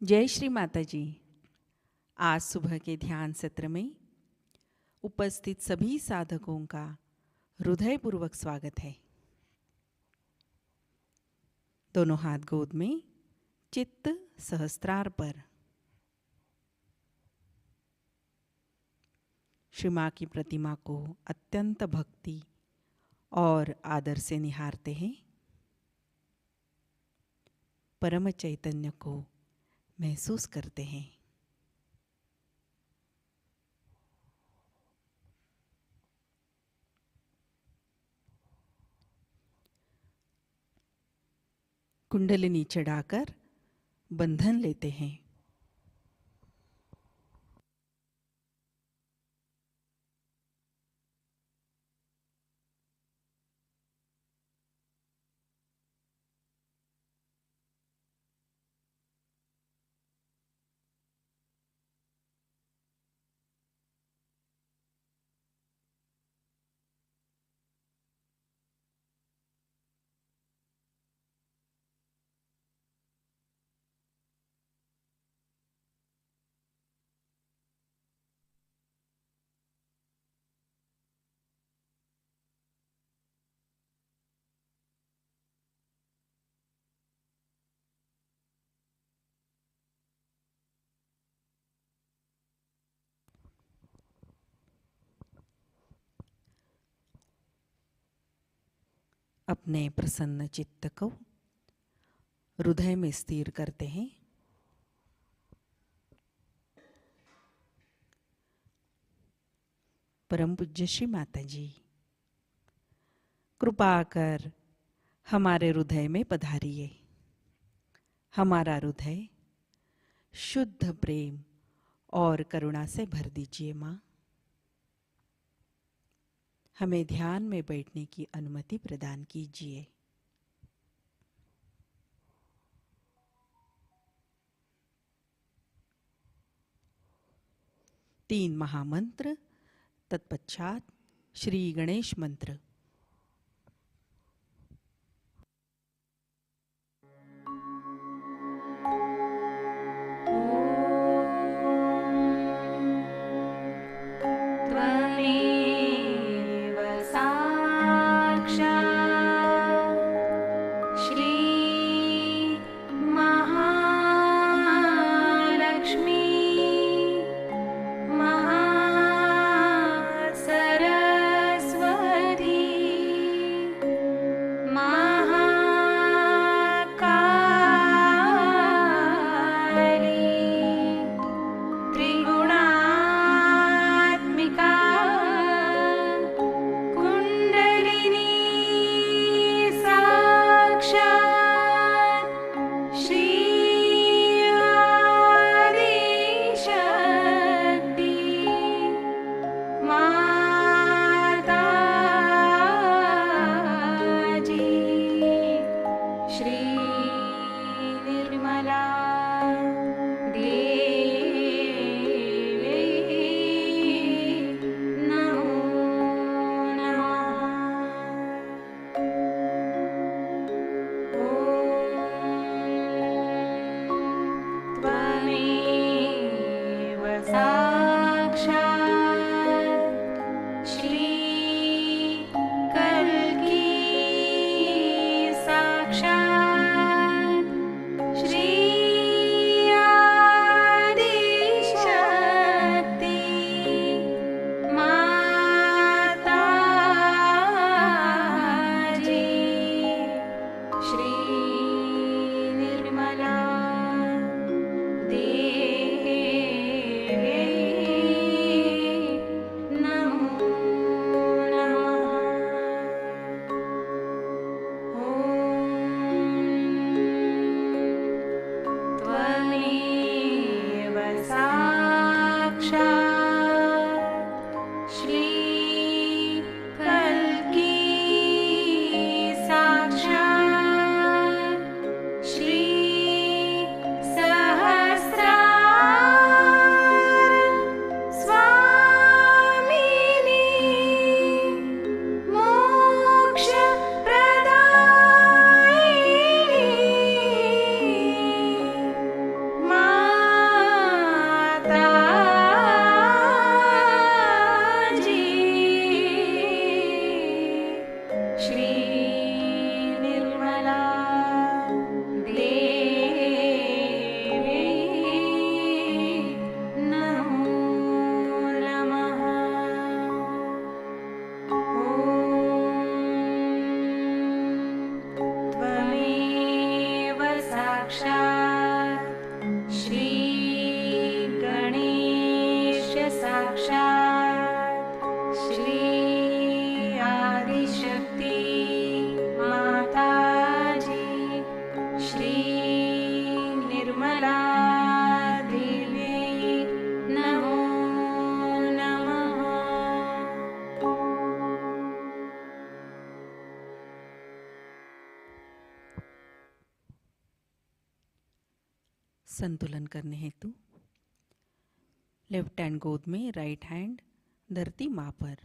जय श्री माताजी। आज सुबह के ध्यान सत्र में उपस्थित सभी साधकों का हृदयपूर्वक स्वागत है। दोनों हाथ गोद में, चित्त सहस्त्रार पर। श्री मां की प्रतिमा को अत्यंत भक्ति और आदर से निहारते हैं। परम चैतन्य को महसूस करते हैं। कुंडलिनी चढ़ाकर बंधन लेते हैं। अपने प्रसन्न चित्त को हृदय में स्थिर करते हैं। परम पूज्य श्री माताजी, कृपा कर हमारे हृदय में पधारिए। हमारा हृदय शुद्ध प्रेम और करुणा से भर दीजिए माँ। हमें ध्यान में बैठने की अनुमति प्रदान कीजिए। तीन महामंत्र, तत्पश्चात श्री गणेश मंत्र। सरस्वती संतुलन करने हेतु लेफ्ट हैंड गोद में, राइट हैंड धरती माँ पर,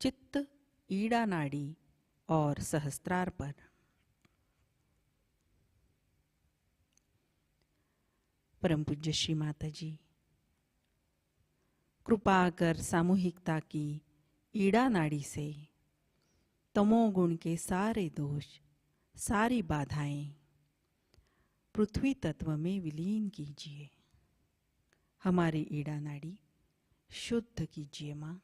चित्त ईड़ा नाड़ी और सहस्त्रार पर। परम पूज्य श्री माताजी, कृपा कर सामूहिकता की ईड़ा नाड़ी से तमोगुण के सारे दोष, सारी बाधाएं पृथ्वी तत्व में विलीन कीजिए। हमारी ईड़ा नाड़ी शुद्ध कीजिए माँ।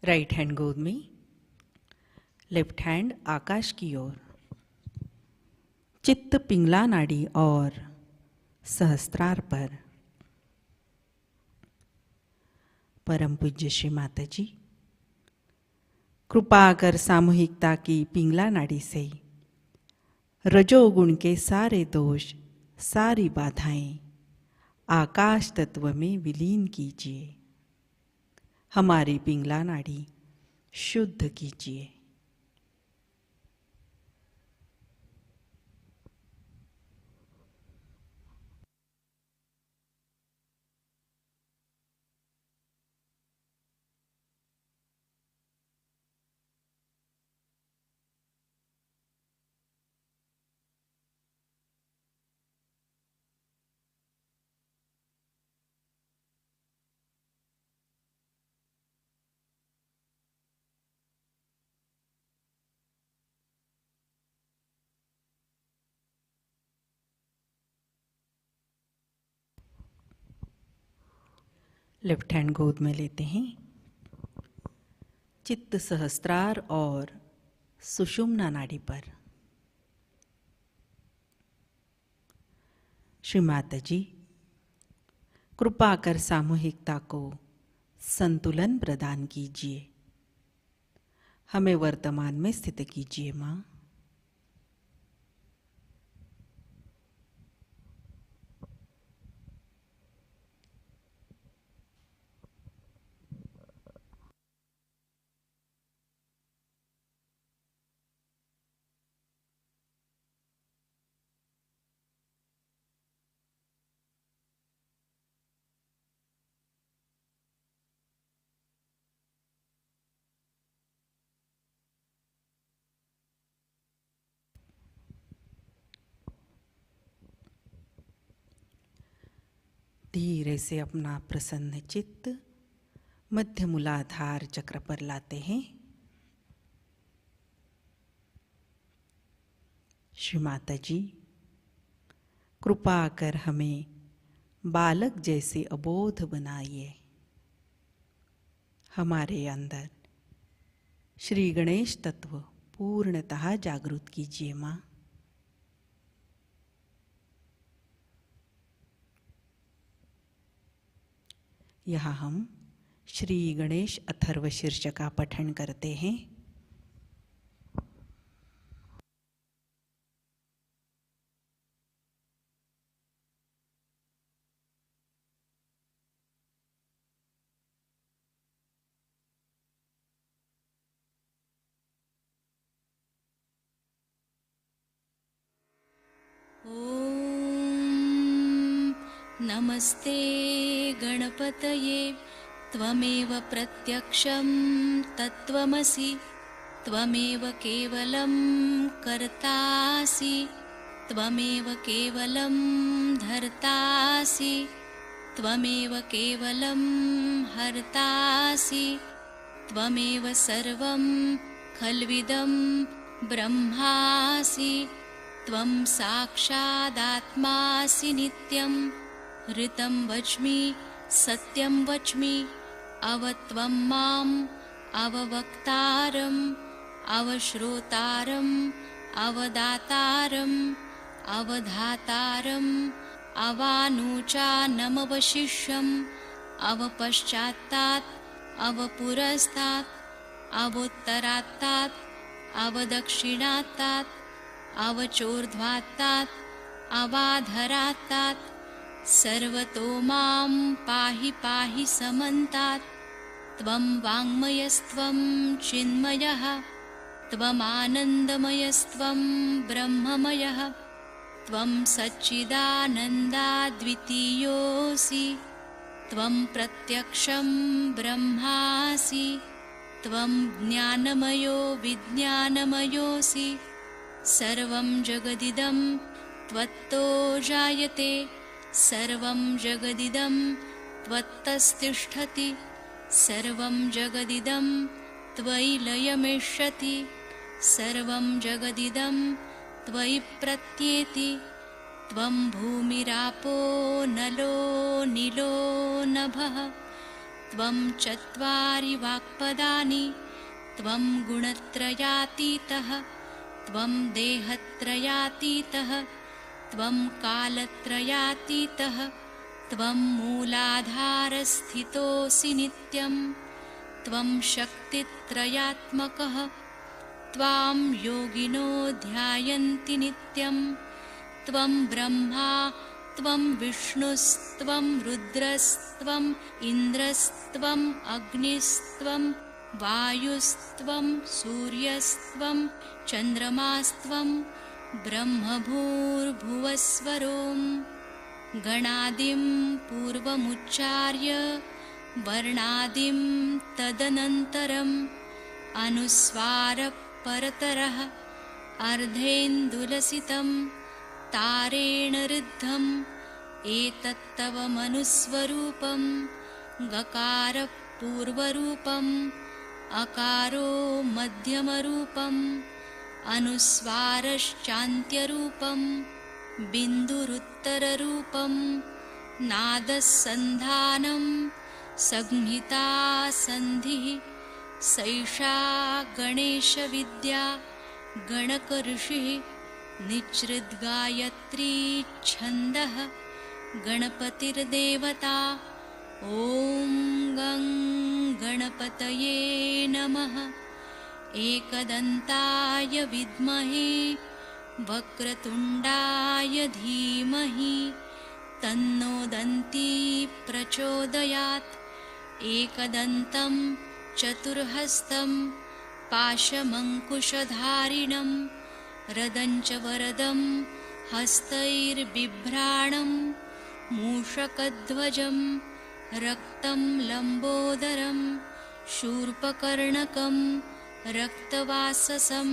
राइट हैंड गोद में, लेफ्ट हैंड आकाश की ओर, चित्त पिंगला नाड़ी और सहस्त्रार पर। परम पूज्य श्री माताजी, कृपा कर सामूहिकता की पिंगला नाड़ी से रजोगुण के सारे दोष, सारी बाधाएं आकाश तत्व में विलीन कीजिए। हमारी पिंगला नाड़ी शुद्ध कीजिए। लेफ्ट हैंड गोद में लेते हैं, चित्त सहस्त्रार और सुषुम्ना नाड़ी पर। श्री माताजी, कृपा कर सामूहिकता को संतुलन प्रदान कीजिए। हमें वर्तमान में स्थित कीजिए माँ। धीरे से अपना प्रसन्न चित्त मध्य मूलाधार चक्र पर लाते हैं। श्री माताजी, कृपा कर हमें बालक जैसे अबोध बनाइए। हमारे अंदर श्री गणेश तत्व पूर्णतः जागृत कीजिए माँ। यहाँ हम श्री गणेश अथर्व शीर्ष का पठन करते हैं। नमस्ते गणपतये त्वमेव प्रत्यक्षं तत्त्वमसि त्वमेव केवलं कर्तासि त्वमेव केवलं धर्तासि त्वमेव केवलं हर्तासि त्वमेव सर्वं खल्विदं ब्रह्मासि त्वं साक्षादात्मासि नित्यं ऋतं वच्मि सत्यं वच्मि अवत्वं माम् अववक्तारम् अवश्रोतारम् अवदातारम् अवधातारम् अवानुचानमवशिष्यम् अवपश्चात्तात् अवपुरस्तात् अवोत्तरात्तात् अवदक्षिणात्तात् अवचोर्ध्वात्तात् अवाधरात्तात् सर्वतो मां पाहि पाहि समन्तात् त्वं वाङ्मयस्त्वं चिन्मयः त्वमानन्दमयस्त्वं ब्रह्ममयः त्वं सच्चिदानन्दाद्वितीयोऽसि त्वं प्रत्यक्षं ब्रह्मासि त्वं ज्ञानमयो विज्ञानमयोऽसि सर्वं जगदिदं त्वत्तो जायते सर्वं जगदिदं त्वत्तस्तिष्ठति सर्वं जगदिदं त्वयि लयमेष्यति सर्वं जगदिदं त्वयि प्रत्येति त्वं भूमिरापो नलो नीलो नभः त्वं चत्वारि वाक्पदानि त्वं गुणत्रयातीतः त्वं देहत्रयातीतः त्वं कालत्रयातीतः त्वं मूलाधारस्थितोऽसि नित्यं त्वं शक्तित्रयात्मकः त्वां योगिनो ध्यायन्ति नित्यं त्वं ब्रह्मा त्वं विष्णुस्त्वं रुद्रस्त्वम् इन्द्रस्त्वम् अग्निस्त्वं वायुस्त्वं सूर्यस्त्वं चन्द्रमास्त्वं ब्रह्मभूर्भुवस्वरों गणादिं पूर्वमुच्चार्य वर्णादिं तदनन्तरम् अनुस्वारपरतरः अर्धेन्दुलसितं तारेण ऋद्धम् एतत्तव मनुस्वरूपं गकारपूर्वरूपम् अकारो मध्यमरूपम् अनुस्वारश्चान्त्यरूपं बिन्दुरुत्तररूपं नादसन्धानं संहिता सन्धिः सैषा गणेशविद्या गणकऋषिः निच्छृद्गायत्री छन्दः गणपतिर्देवता ॐ गं गणपतये नमः एकदन्ताय विद्महे वक्रतुण्डाय धीमहि तन्नो दन्ती प्रचोदयात् एकदन्तं चतुर्हस्तं पाशमङ्कुशधारिणं रदञ्च वरदं हस्तैर्बिभ्राणं मूषकध्वजं रक्तं लम्बोदरं शूर्पकर्णकं रक्तवाससं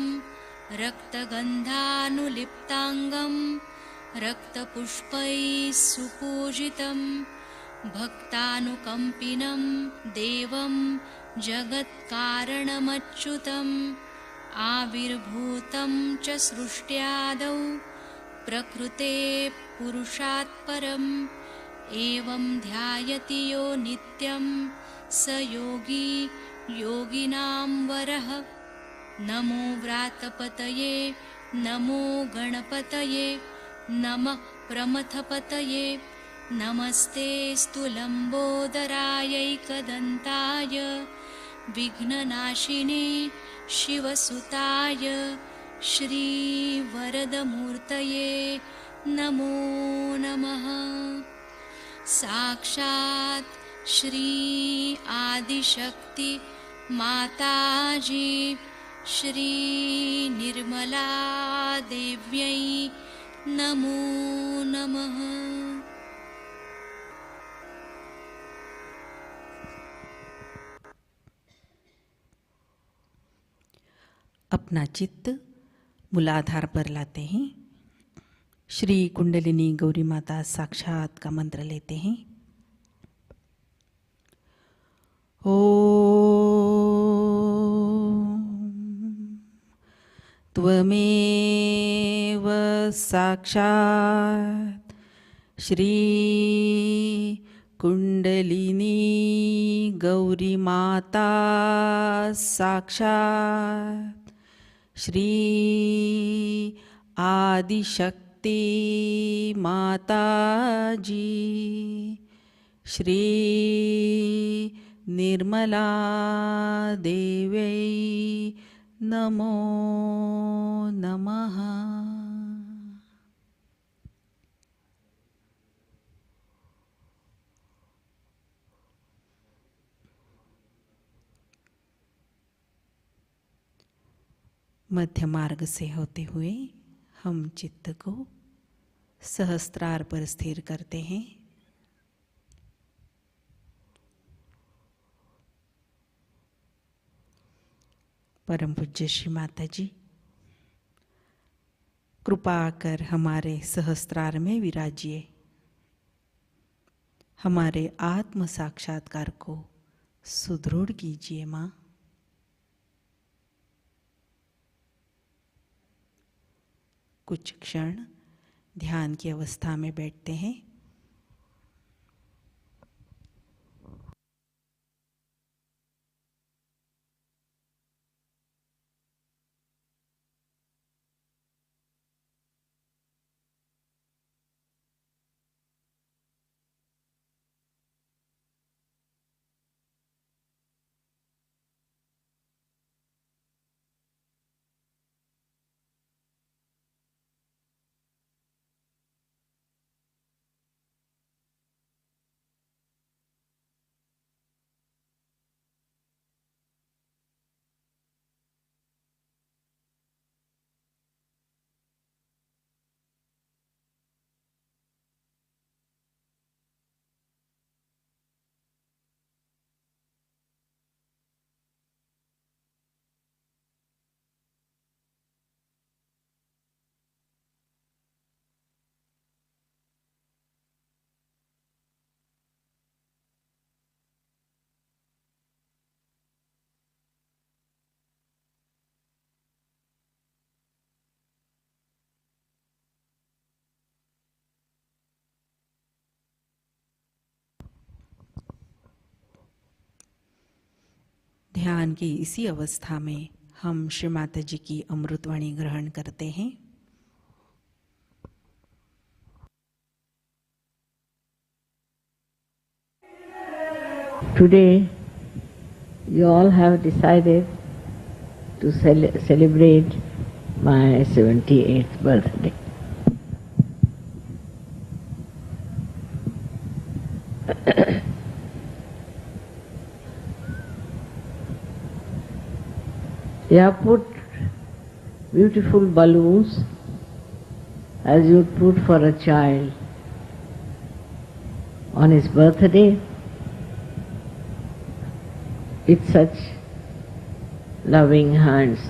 रक्तगन्धानुलिप्ताङ्गं रक्तपुष्पैः सुपूजितं भक्तानुकम्पिनं देवं जगत्कारणमच्युतम् आविर्भूतं च सृष्ट्यादौ प्रकृते पुरुषात् परम् एवं ध्यायति यो नित्यं स योगी योगिनां वरः नमो व्रातपतये नमो गणपतये नमः प्रमथपतये नमस्ते स्तुलम्बोदरायैकदन्ताय विघ्ननाशिने शिवसुताय श्रीवरदमूर्तये नमो नमः साक्षात् श्री आदिशक्ति माताजी श्री निर्मला देव्यै नमो नमः। अपना चित्त मूलाधार पर लाते हैं। श्री कुंडलिनी गौरी माता साक्षात का मंत्र लेते हैं। ओम त्वमेव साक्षात् श्री कुंडलिनी गौरी माता साक्षात् श्री आदिशक्ति माताजी श्री निर्मला देव्यै नमो नमः। मध्य मार्ग से होते हुए हम चित्त को सहस्त्रार पर स्थिर करते हैं। परम पूज्य श्री माताजी कृपा कर हमारे सहस्त्रार में विराजिए, हमारे आत्म साक्षात्कार को सुदृढ़ कीजिए माँ। कुछ क्षण ध्यान की अवस्था में बैठते हैं। ध्यान की इसी अवस्था में हम श्री माताजी की अमृतवाणी ग्रहण करते हैं। Today, you all have decided to celebrate my 78th birthday. You have put beautiful balloons as you would put for a child on his birthday with such loving hands.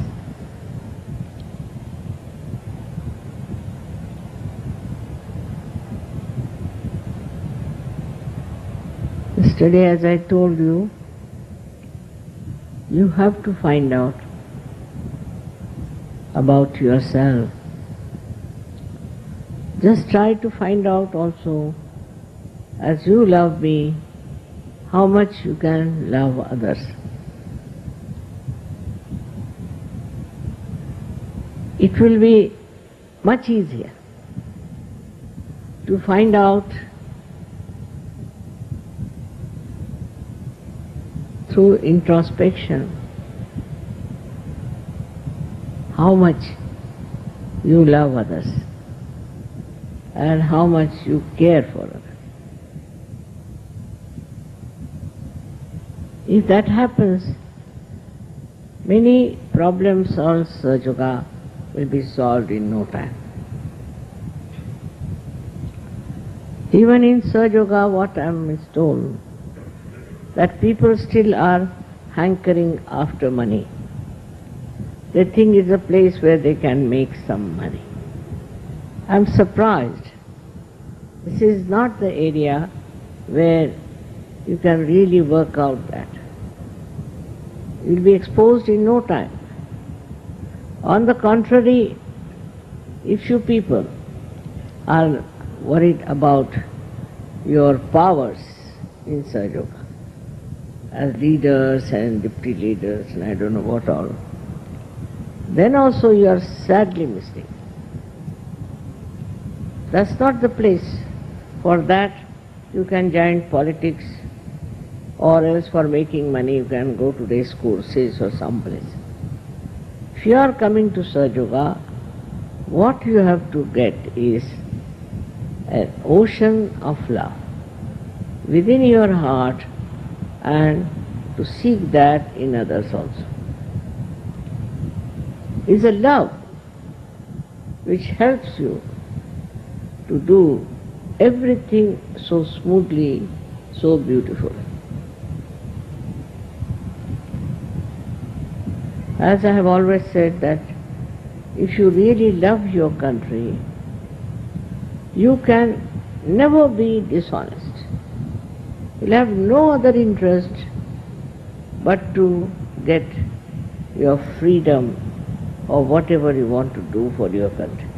Yesterday, as I told you, you have to find out about yourself. Just try to find out also, as you love me, how much you can love others. It will be much easier to find out through introspection how much you love others and how much you care for others. If that happens, many problems of Sahaja will be solved in no time. Even in Sahaja, what I am told, that people still are hankering after money. They think it's a place where they can make some money. I am surprised. This is not the area where you can really work out that. You will be exposed in no time. On the contrary, if you people are worried about your powers in Sahaja Yoga, as leaders and deputy leaders and I don't know what all, then also you are sadly mistaken. That's not the place. For that you can join politics, or else for making money you can go to race courses or someplace. If you are coming to Sahaja Yoga, what you have to get is an ocean of love within your heart, and to seek that in others also. It's a love which helps you to do everything so smoothly, so beautifully. As I have always said, that if you really love your country, you can never be dishonest. You'll have no other interest but to get your freedom or whatever you want to do for your country.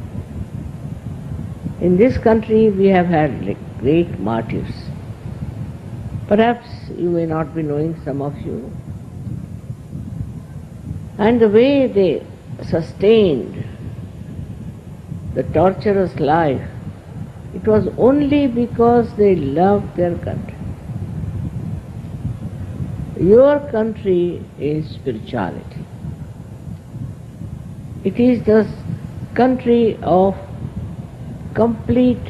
In this country we have had great martyrs. Perhaps you may not be knowing, some of you. And the way they sustained the torturous life, it was only because they loved their country. Your country is spirituality. It is the country of complete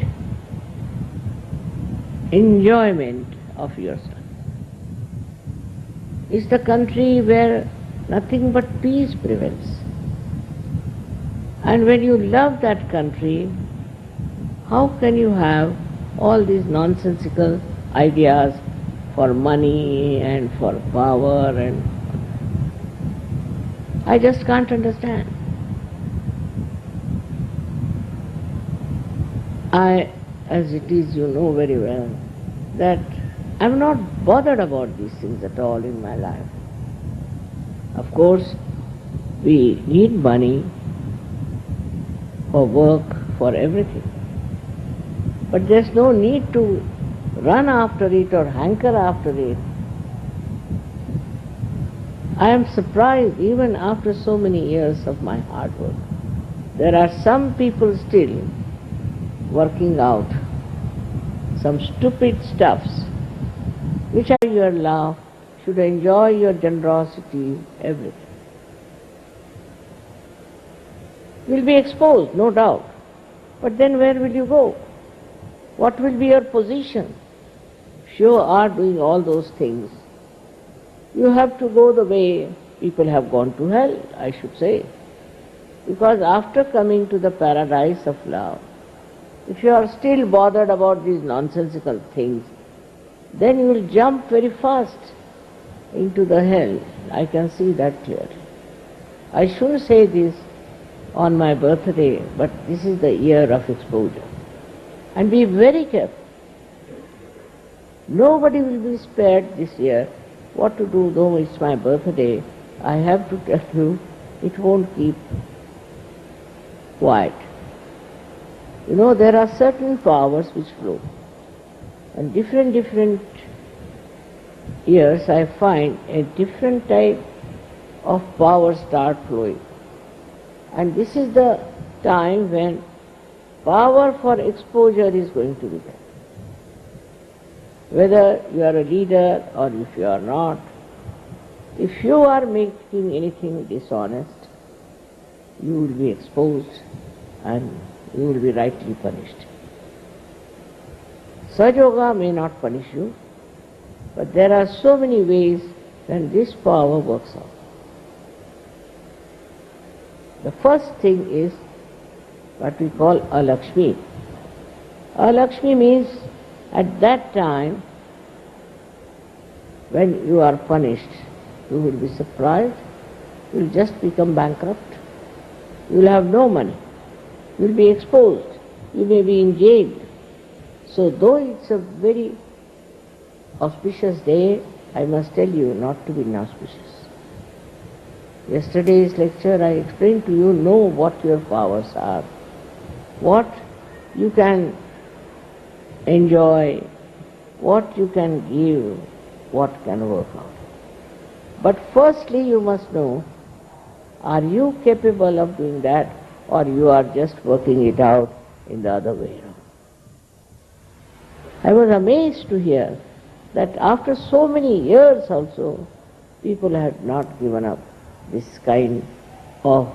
enjoyment of yourself. It's the country where nothing but peace prevails. And when you love that country, how can you have all these nonsensical ideas for money and for power? And I just can't understand. As it is, you know very well, that I'm not bothered about these things at all in my life. Of course, we need money for work, for everything. But there's no need to run after it or hanker after it. I am surprised, even after so many years of my hard work, there are some people still working out some stupid stuffs, which are your love, should enjoy your generosity, everything. You'll be exposed, no doubt. But then where will you go? What will be your position? If you are doing all those things, you have to go the way people have gone to hell, I should say. Because after coming to the paradise of love, if you are still bothered about these nonsensical things, then you will jump very fast into the hell. I can see that clearly. I shouldn't say this on my birthday, but this is the year of exposure. And be very careful. Nobody will be spared this year. What to do, though it's my birthday, I have to tell you, it won't keep quiet. You know, there are certain powers which flow. And different years I find a different type of power start flowing. And this is the time when power for exposure is going to be there. Whether you are a leader or if you are not, if you are making anything dishonest, you will be exposed and you will be rightly punished. Sahaja Yoga may not punish you, but there are so many ways when this power works out. The first thing is what we call a Lakshmi. A Lakshmi means at that time when you are punished, you will be surprised, you will just become bankrupt, you will have no money, you will be exposed, you may be in jail. So though it's a very auspicious day, I must tell you not to be inauspicious. Yesterday's lecture I explained to you, know what your powers are, what you can enjoy, what you can give, what can work out. But firstly you must know, are you capable of doing that, or you are just working it out in the other way around? I was amazed to hear that after so many years also, people had not given up this kind of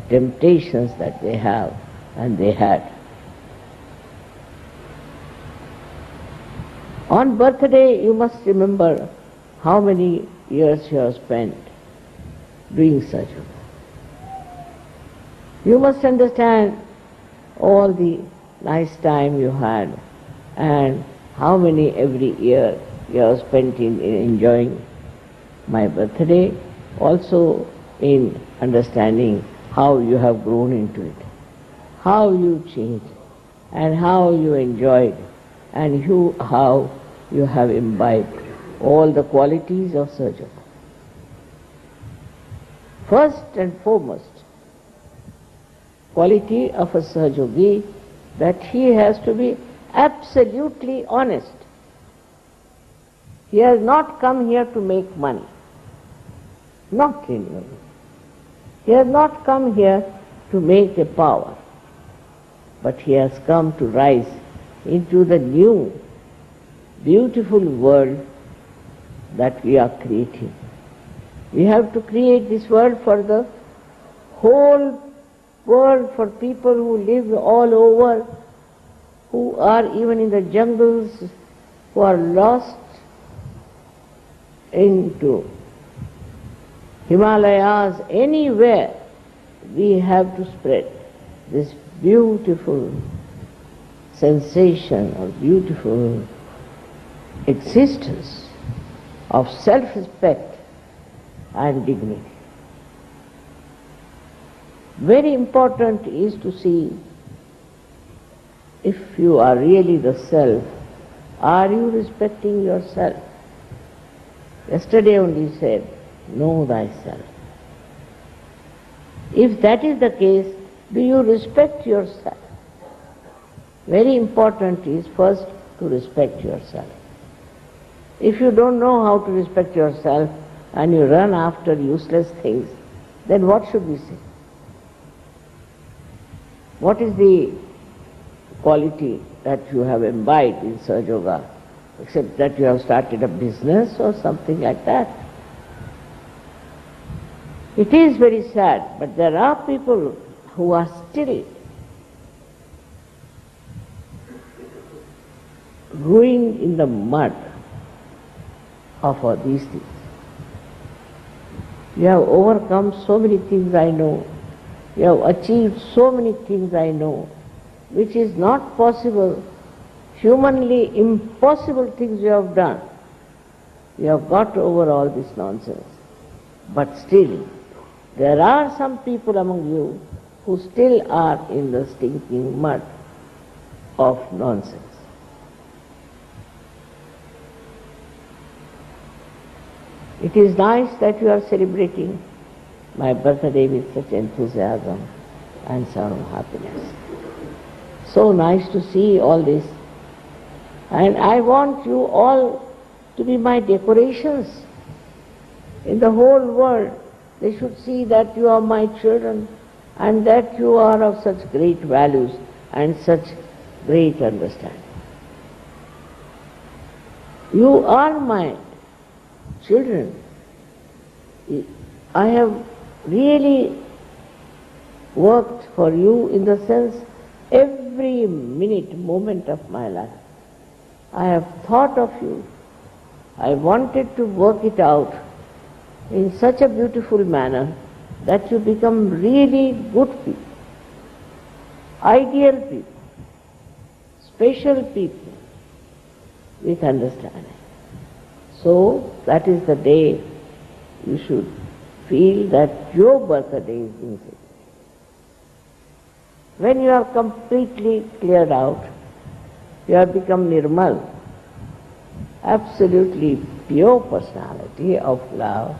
temptations that they have and they had. On birthday, you must remember how many years you have spent doing sahaja. You must understand all the nice time you had and how many every year you have spent in enjoying my birthday, also in understanding how you have grown into it, how you changed, and how you enjoyed, and how you have imbibed all the qualities of sahaja. First and foremost, quality of a sahajogi, that he has to be absolutely honest. He has not come here to make money. Not really. He has not come here to make a power, but he has come to rise into the new, beautiful world that we are creating. We have to create this world for the whole world, for people who live all over, who are even in the jungles, who are lost into Himalayas, anywhere. We have to spread this beautiful sensation or beautiful existence of self-respect and dignity. Very important is to see if you are really the self, are you respecting yourself? Yesterday only said, know thyself. If that is the case, do you respect yourself? Very important is first to respect yourself. If you don't know how to respect yourself and you run after useless things, then what should we say? What is the quality that you have imbibed in Sahaja Yoga, except that you have started a business or something like that? It is very sad, but there are people who are still growing in the mud of all these things. You have overcome so many things, I know. You have achieved so many things, I know, which is not possible, humanly impossible things you have done. You have got over all this nonsense. But still, there are some people among you who still are in the stinking mud of nonsense. It is nice that you are celebrating my birthday with such enthusiasm and some happiness. So nice to see all this. And I want you all to be my decorations in the whole world. They should see that you are my children and that you are of such great values and such great understanding. You are my children. I have really worked for you in the sense every minute, moment of my life. I have thought of you. I wanted to work it out in such a beautiful manner that you become really good people, ideal people, special people with understanding. So that is the day you should feel that your birthday is being celebrated. When you are completely cleared out, you have become nirmal, absolutely pure personality of love,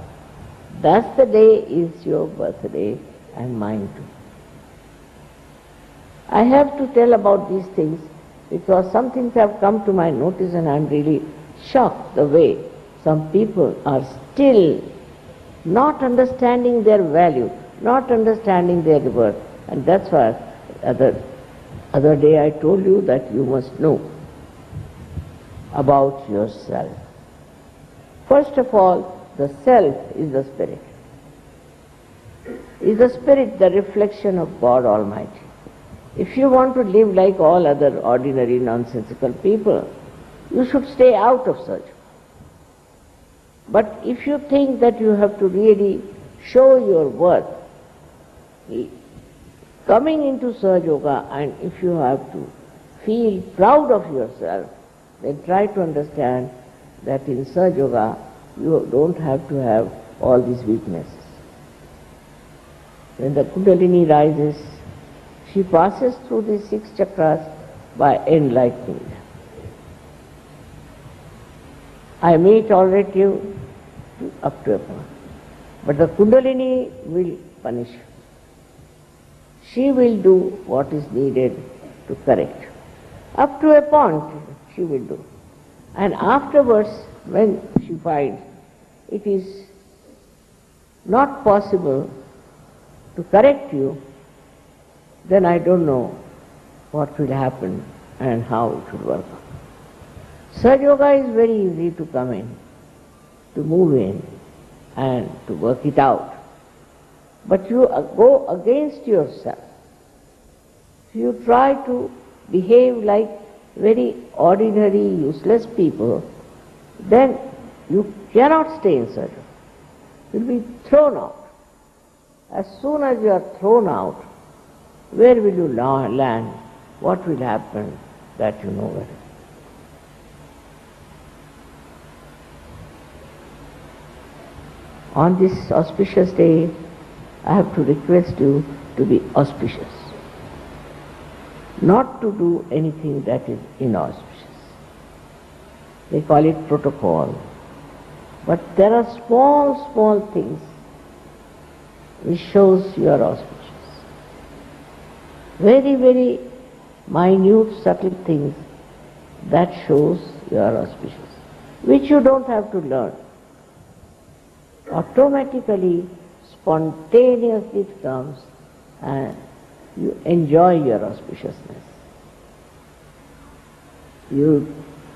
that's the day is your birthday and mine too. I have to tell about these things because some things have come to my notice and I'm really shocked the way some people are still not understanding their value, not understanding their worth. And that's why other day I told you that you must know about yourself. First of all, the self is the spirit. Is the spirit the reflection of God Almighty? If you want to live like all other ordinary nonsensical people, you should stay out of Sahaja. But if you think that you have to really show your worth, coming into Sahaja Yoga, and if you have to feel proud of yourself, then try to understand that in Sahaja Yoga you don't have to have all these weaknesses. When the kundalini rises, she passes through these 6 chakras by enlightening them. I may tolerate you up to a point, but the kundalini will punish you. She will do what is needed to correct. Up to a point she will do. And afterwards, when she finds it is not possible to correct you, then I don't know what will happen and how it will work out. Sahaja Yoga is very easy to come in, to move in and to work it out. But you go against yourself. You try to behave like very ordinary, useless people, then you cannot stay in Sahaja. You will be thrown out. As soon as you are thrown out, where will you land? What will happen? That you know very well. On this auspicious day, I have to request you to be auspicious, not to do anything that is inauspicious. They call it protocol. But there are small things which shows you are auspicious. Very minute, subtle things that shows you are auspicious, which you don't have to learn. Automatically, spontaneously it comes and you enjoy your auspiciousness.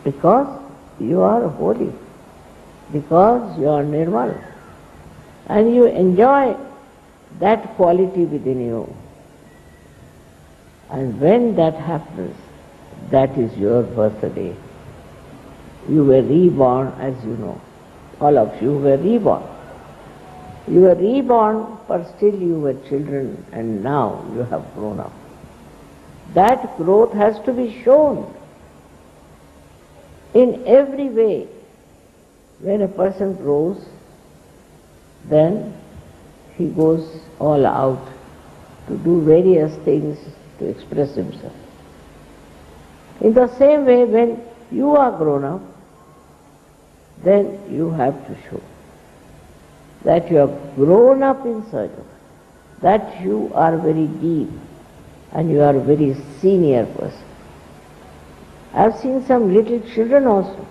Because you are holy, because you are nirmal, and you enjoy that quality within you. And when that happens, that is your birthday. You were reborn, as you know. All of you were reborn. You were reborn, but still you were children, and now you have grown up. That growth has to be shown in every way. When a person grows, then he goes all out to do various things to express himself. In the same way, when you are grown up, then you have to show that you have grown up in Sahaja, that you are very deep and you are a very senior person. I have seen some little children also.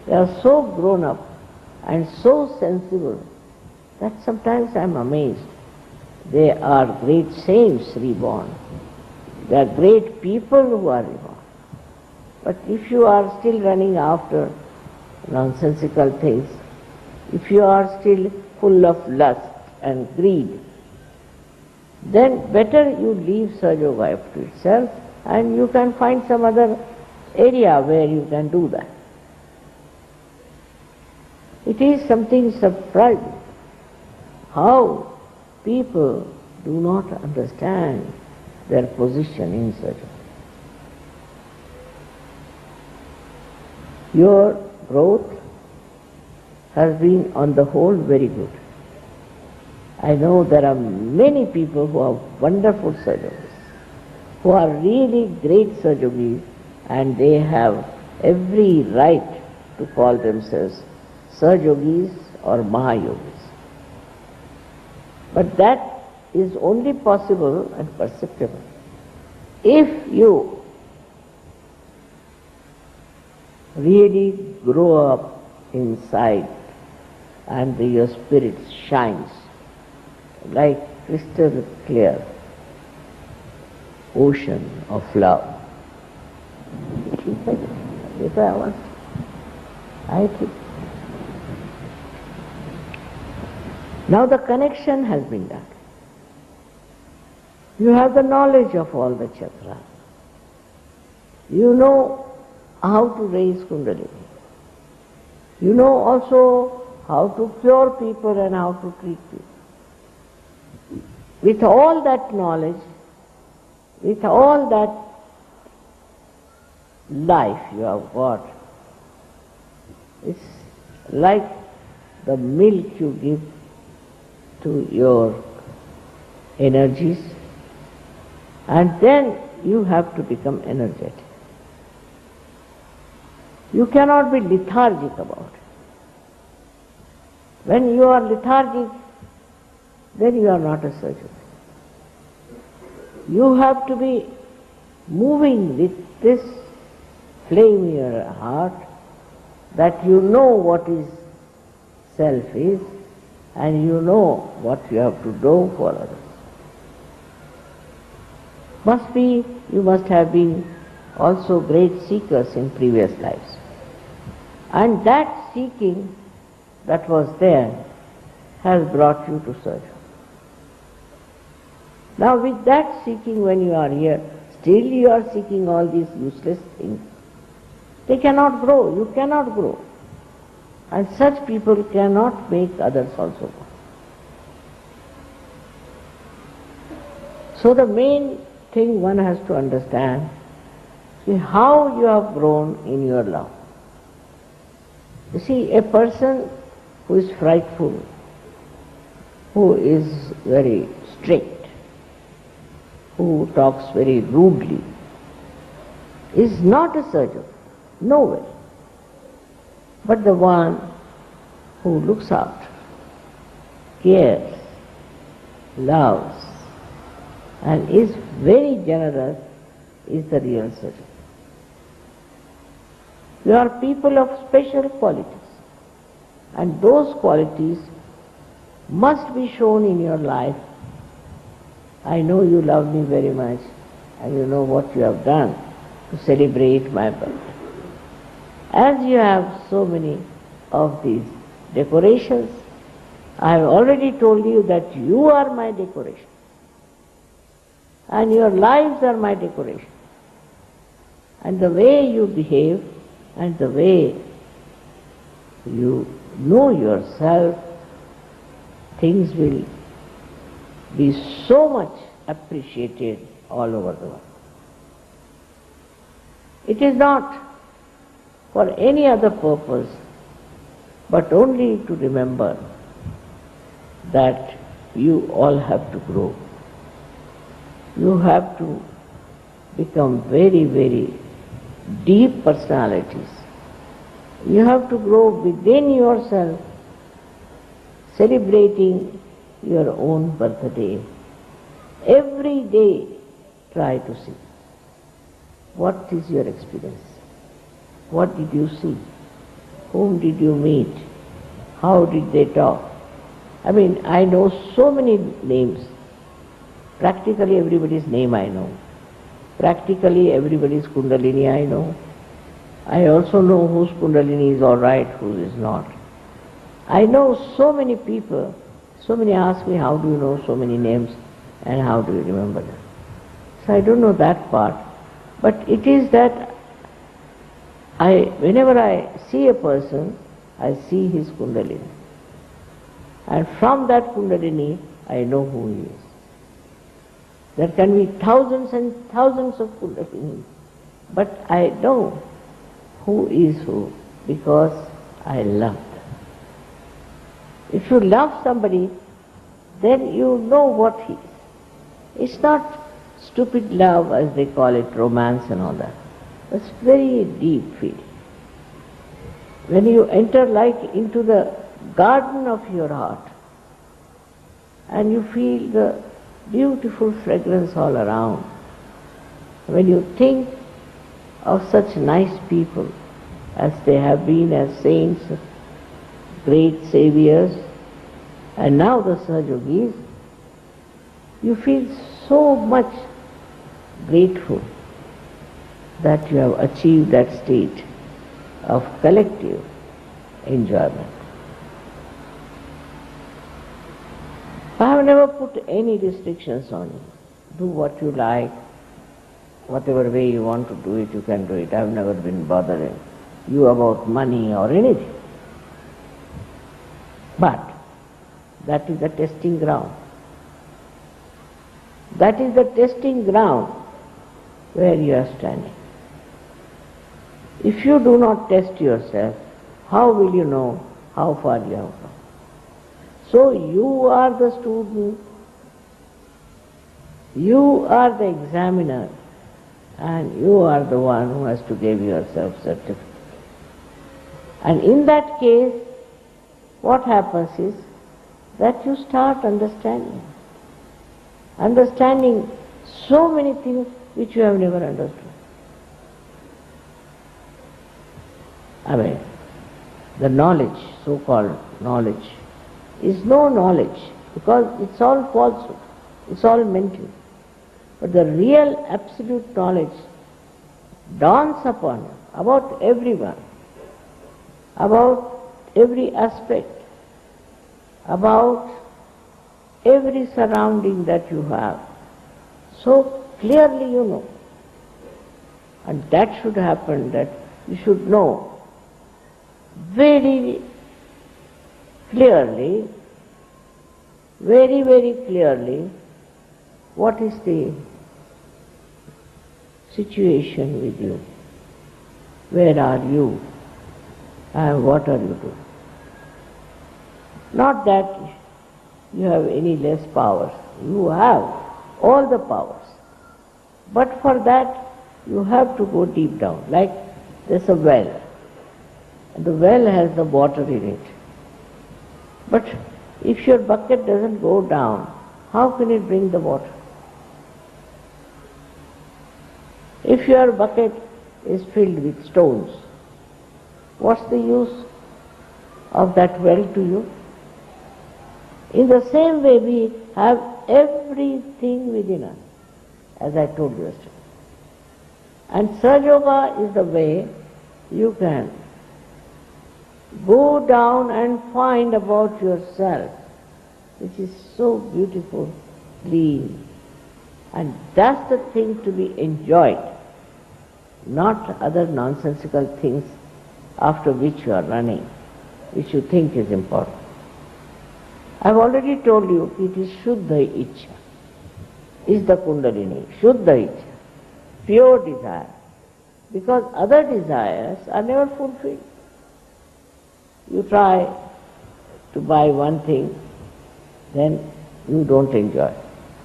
They are so grown up and so sensible that sometimes I am amazed. They are great saints reborn. They are great people who are reborn. But if you are still running after nonsensical things, if you are still full of lust and greed, then better you leave Sahaja Yoga to itself and you can find some other area where you can do that. It is something surprising how people do not understand their position in Sahaja Yoga. Your growth has been on the whole very good. I know there are many people who are wonderful Sahaja Yogis, who are really great Sahaja Yogis, and they have every right to call themselves Sahajogis or Mahayogis. But that is only possible and perceptible if you really grow up inside and your spirit shines like crystal clear ocean of love. I think. Now the connection has been done. You have the knowledge of all the chakras. You know how to raise kundalini. You know also how to cure people and how to treat people. With all that knowledge, with all that life you have got, it's like the milk you give to your energies, and then you have to become energetic. You cannot be lethargic about it. When you are lethargic, then you are not a surgeon. You have to be moving with this flame in your heart, that you know what is self is, and you know what you have to do for others. You must have been also great seekers in previous lives. And that seeking that was there has brought you to surgery. Now with that seeking, when you are here, still you are seeking all these useless things. They cannot grow, you cannot grow. And such people cannot make others also grow. So the main thing one has to understand is how you have grown in your love. You see, a person who is frightful, who is very strict, who talks very rudely, is not a surgeon, nowhere. But the one who looks out, cares, loves, and is very generous is the real surgeon. You are people of special qualities, and those qualities must be shown in your life. I know you love me very much, and you know what you have done to celebrate my birthday. As you have so many of these decorations, I have already told you that you are my decoration, and your lives are my decoration. And the way you behave and the way you know yourself, things will be so much appreciated all over the world. It is not for any other purpose, but only to remember that you all have to grow. You have to become very, very deep personalities. You have to grow within yourself, celebrating your own birthday. Every day try to see what is your experience. What did you see? Whom did you meet? How did they talk? I mean, I know so many names. Practically everybody's name I know. Practically everybody's kundalini I know. I also know whose kundalini is all right, whose is not. I know so many people. So many ask me, how do you know so many names and how do you remember them? So I don't know that part. But it is that whenever I see a person, I see his kundalini. And from that kundalini, I know who he is. There can be thousands and thousands of kundalini, but I know who is who because I love them. If you love somebody, then you know what he is. It's not stupid love as they call it, romance and all that. It's very deep feeling. when you enter like into the garden of your heart, and you feel the beautiful fragrance all around, when you think of such nice people as they have been as saints, great saviors, and now the Sahajogis, you feel so much grateful that you have achieved that state of collective enjoyment. I have never put any restrictions on you. Do what you like, whatever way you want to do it, you can do it. I have never been bothering you about money or anything. But that is the testing ground. That is the testing ground where you are standing. If you do not test yourself, how will you know how far you have come? So you are the student, you are the examiner, and you are the one who has to give yourself certificate. And in that case, what happens is that you start understanding so many things which you have never understood. I mean, the knowledge, so-called knowledge, is no knowledge, because it's all falsehood, it's all mental. But the real absolute knowledge dawns upon you about everyone, about every aspect, about every surrounding that you have. So clearly you know. And that should happen, that you should know very clearly, very, very clearly, what is the situation with you? Where are you? And what are you doing? Not that you have any less powers. You have all the powers. But for that, you have to go deep down. Like there's a well. And the well has the water in it. But if your bucket doesn't go down, how can it bring the water? If your bucket is filled with stones, what's the use of that well to you? In the same way, we have everything within us, as I told you yesterday. And Sahaja Yoga is the way you can go down and find about yourself, which is so beautiful, clean. And that's the thing to be enjoyed, not other nonsensical things after which you are running, which you think is important. I've already told you it is Shuddha Ichcha, is the Kundalini, Shuddha Ichcha, pure desire, because other desires are never fulfilled. You try to buy one thing, then you don't enjoy.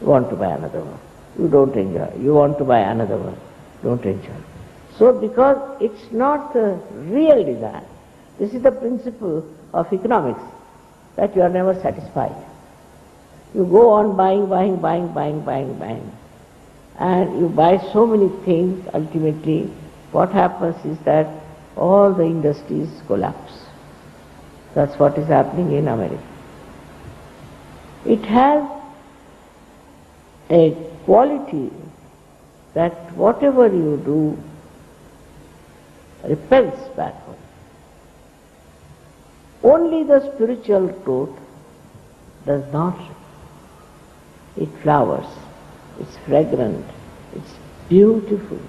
You want to buy another one. You don't enjoy. You want to buy another one. Don't enjoy. So because it's not the real desire, this is the principle of economics, that you are never satisfied. You go on buying, and you buy so many things, ultimately what happens is that all the industries collapse. That's what is happening in America. It has a quality that whatever you do repels backward. Only the spiritual truth does not. It flowers, it's fragrant, it's beautiful.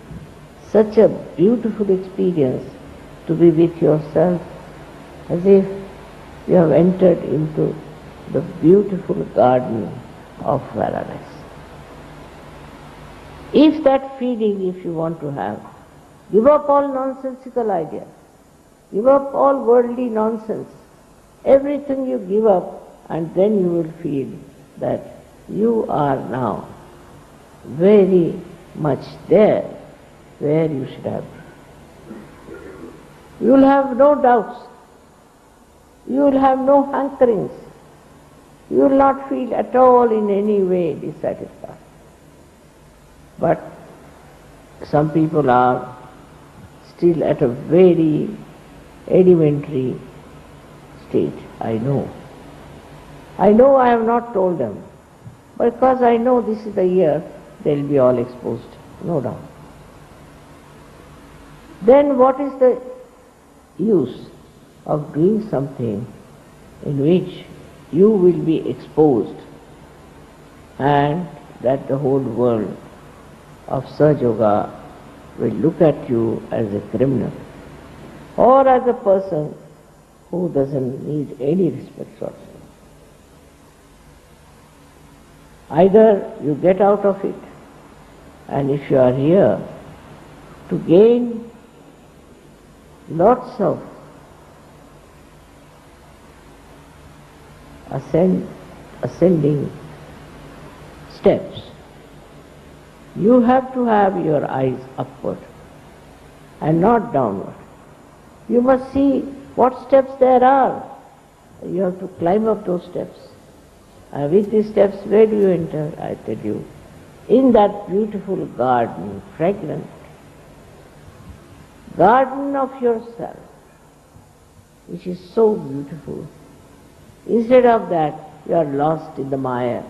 Such a beautiful experience to be with yourself, as if you have entered into the beautiful garden of paradise. If that feeling, if you want to have, give up all nonsensical ideas, give up all worldly nonsense, everything you give up, and then you will feel that you are now very much there where you should have been. You will have no doubts. You will have no hankerings. You will not feel at all in any way dissatisfied. But some people are still at a very elementary state. I know. I have not told them. Because I know this is the year they will be all exposed. No doubt. Then what is the use of doing something in which you will be exposed and that the whole world of Sahaja Yoga will look at you as a criminal or as a person who doesn't need any respect whatsoever. Either you get out of it, and if you are here to gain lots of ascending steps, you have to have your eyes upward and not downward. You must see what steps there are. You have to climb up those steps. With these steps, where do you enter? I tell you, in that beautiful garden, fragrant garden of yourself, which is so beautiful. Instead of that, you are lost in the mire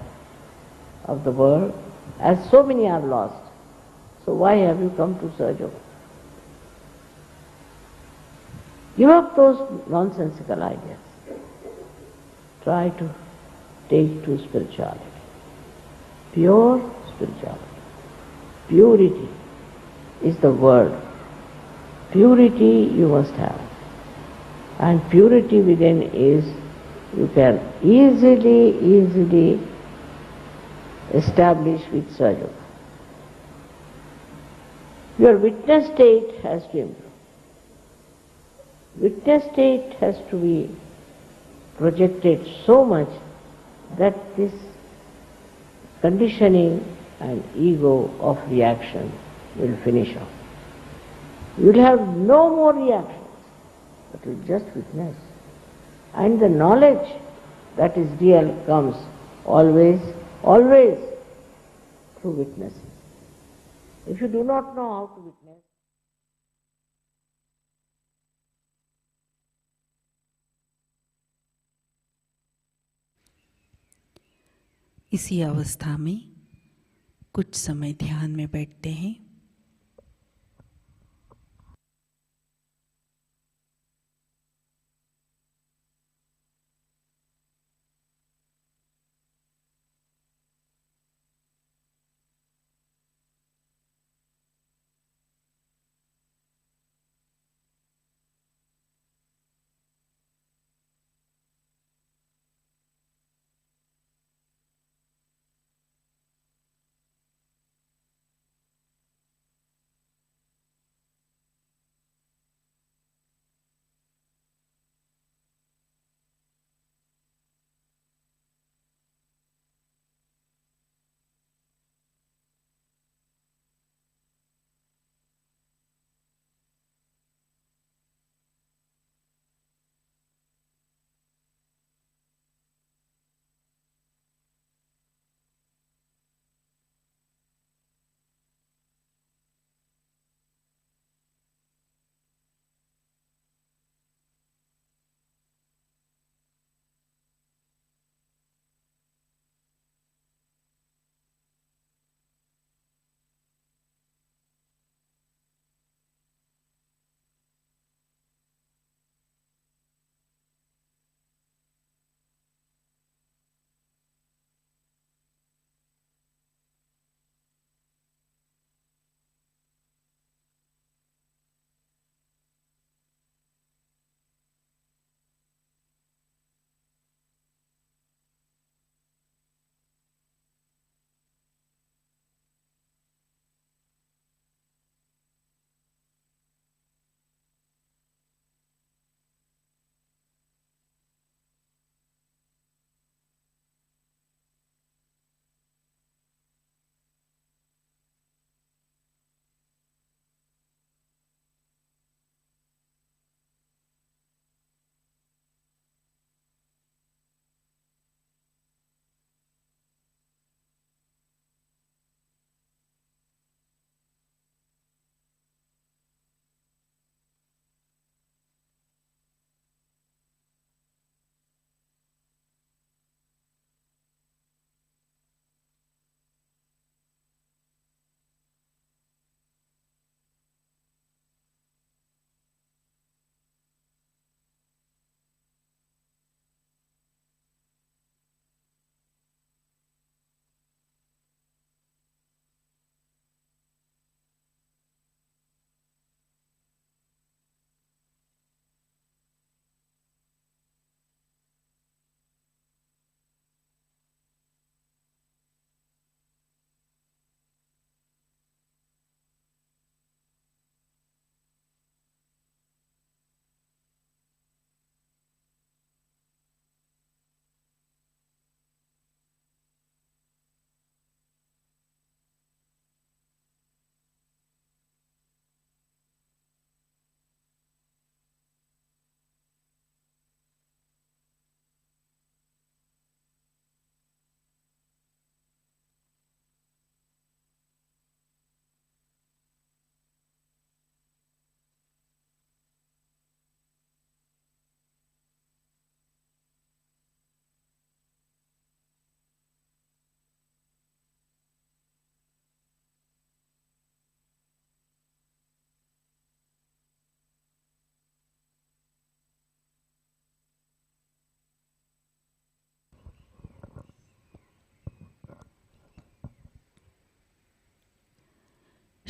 of the world, as so many are lost. So why have you come to Sahaja Yoga? Give up those nonsensical ideas. Try to take to spirituality. Pure spirituality. Purity is the word. Purity you must have. And purity within is, you can easily establish with Sahaja Yoga. Your witness state has to improve. Witness state has to be projected so much that this conditioning and ego of reaction will finish off. You will have no more reactions, but you will just witness. And the knowledge that is real comes always through witnessing. If you do not know how to witness, इसी अवस्था में कुछ समय ध्यान में बैठते हैं।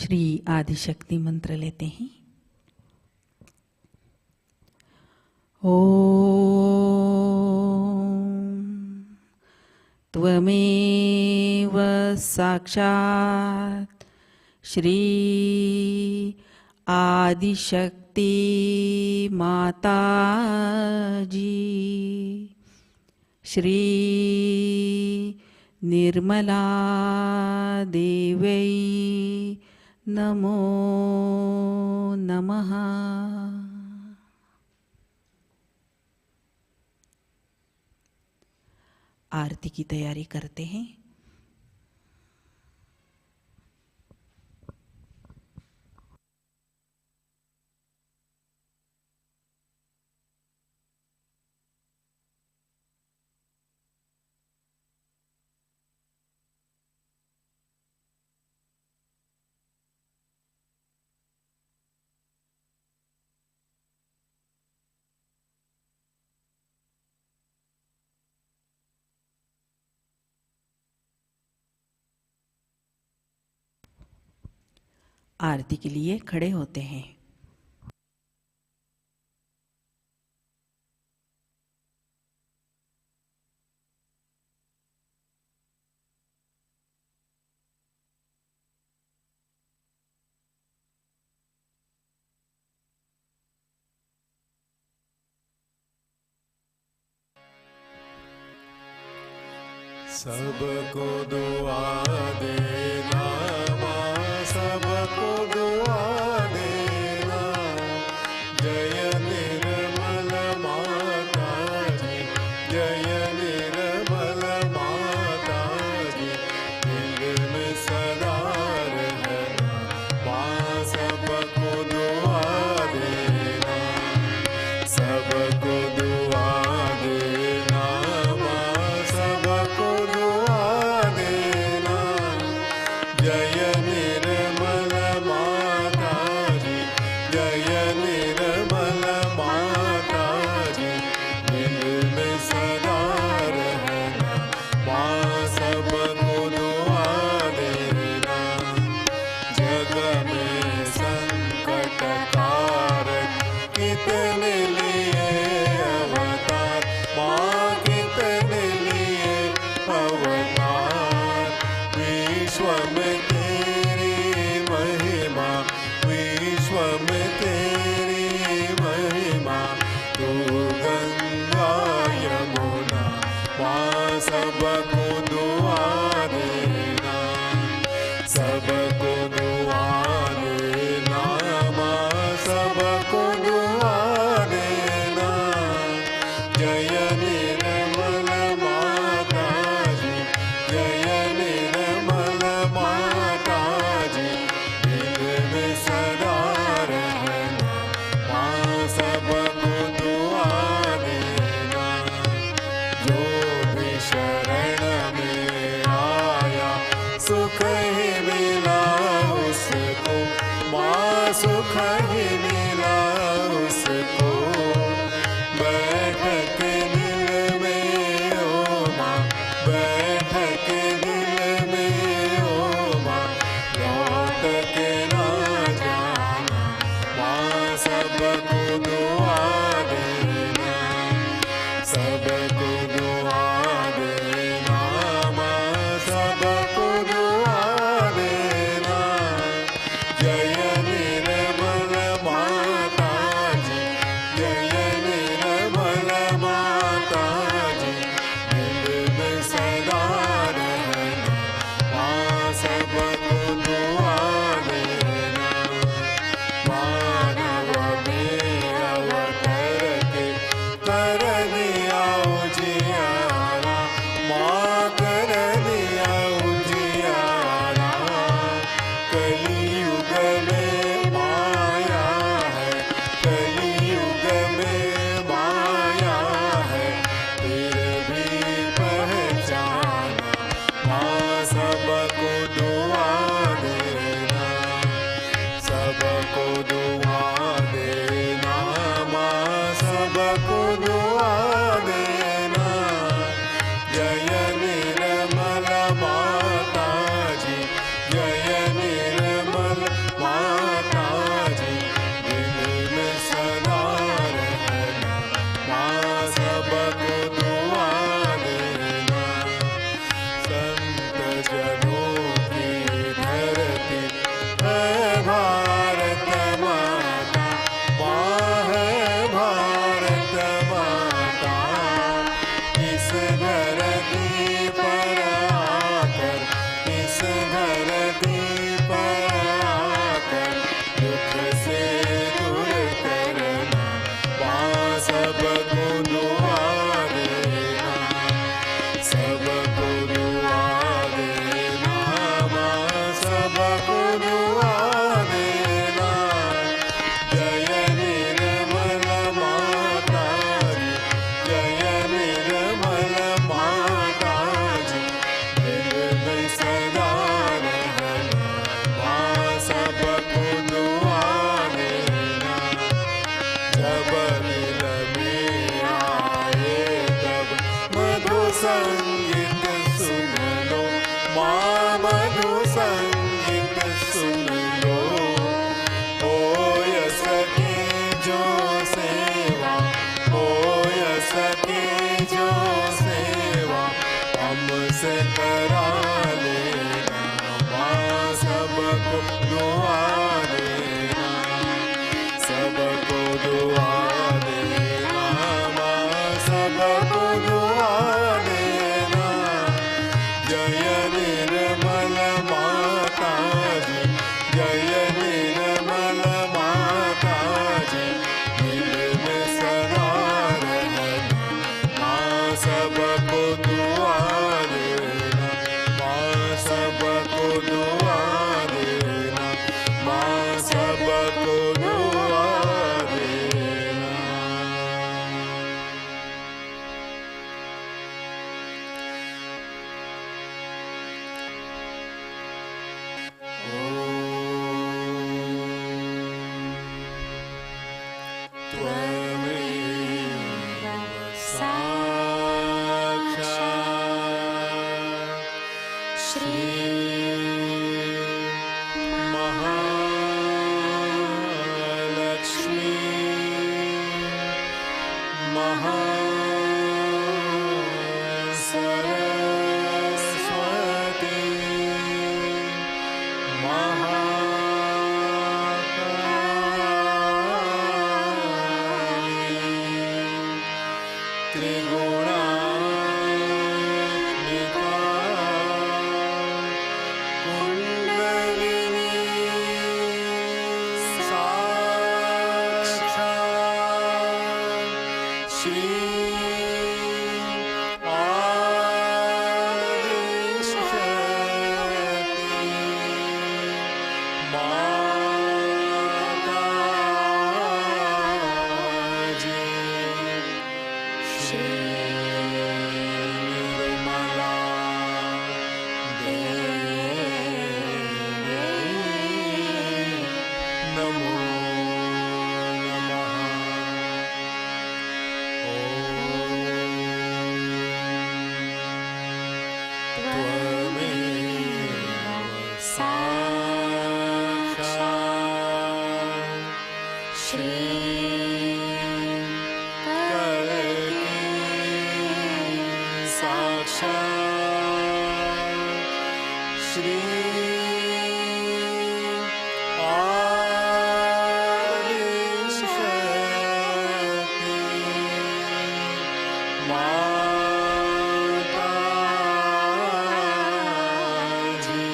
श्री आदिशक्ति मंत्र लेते हैं। ओम त्वमेव साक्षात् श्री आदिशक्ति माताजी श्री निर्मला देवै नमो नमः। आरती की तैयारी करते हैं। आरती के लिए खड़े होते हैं। सबको दुआ देना माँ, सबको दुआ देना। जय निर्मल माता जी, जय निर्मल माता जी। दिल में सदा रहना माँ, सबको दुआ देना, सबको दुआ देना माँ, सबको दुआ देना। जय संगीत सुन लो, हो सके जो सेवा, हो सके जो सेवा हमसे करा लेना, माँ सबको दुआ देना, सबको दुआ देना, माँ सबको दुआ देना। जय निर्मल माता जी, जय निर्मल माता जी, दिल में सदा रहना, माँ सबको दुआ देना, माँ सबको दुआ देना, माँ सबको दुआ देना। त्वमेव साक्षात् श्री महालक्ष्मी महासरस्वती महाकाली त्रिगुणात्मिका कुंडलिनी साक्षात् श्री माताजी, श्री निर्मला देवी नमो नमः। त्वमेव साक्षात् श्री कल्की साक्षात् श्री आदिशक्ति माताजी,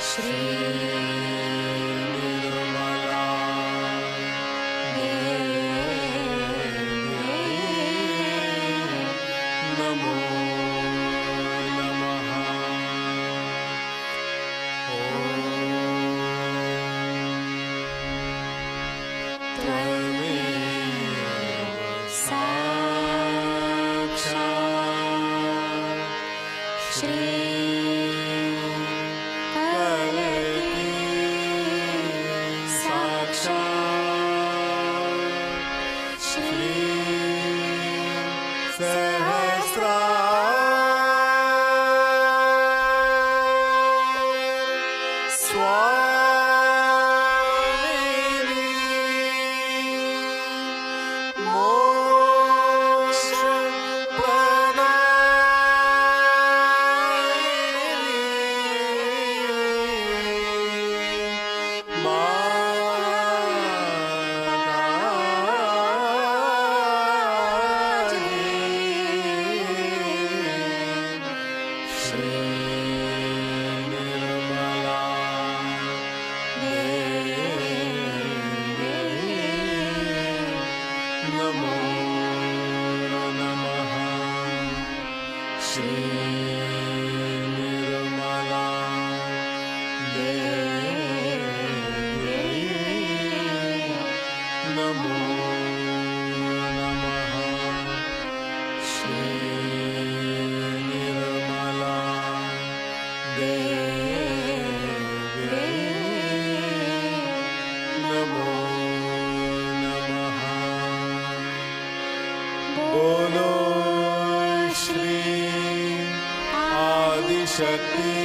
श्री निर्मला देवी नमो नमः। त्वमेव साक्षात् श्री कल्की साक्षात् श्री स्वामिनी मोक्ष प्रदायिनी माताजी, श्री निर्मला देवी नमो नमः। श्री निर्मला देवी नमो नमः। श्री निर्मला देवी नमो नमः। बोलो श्री आदिशक्ति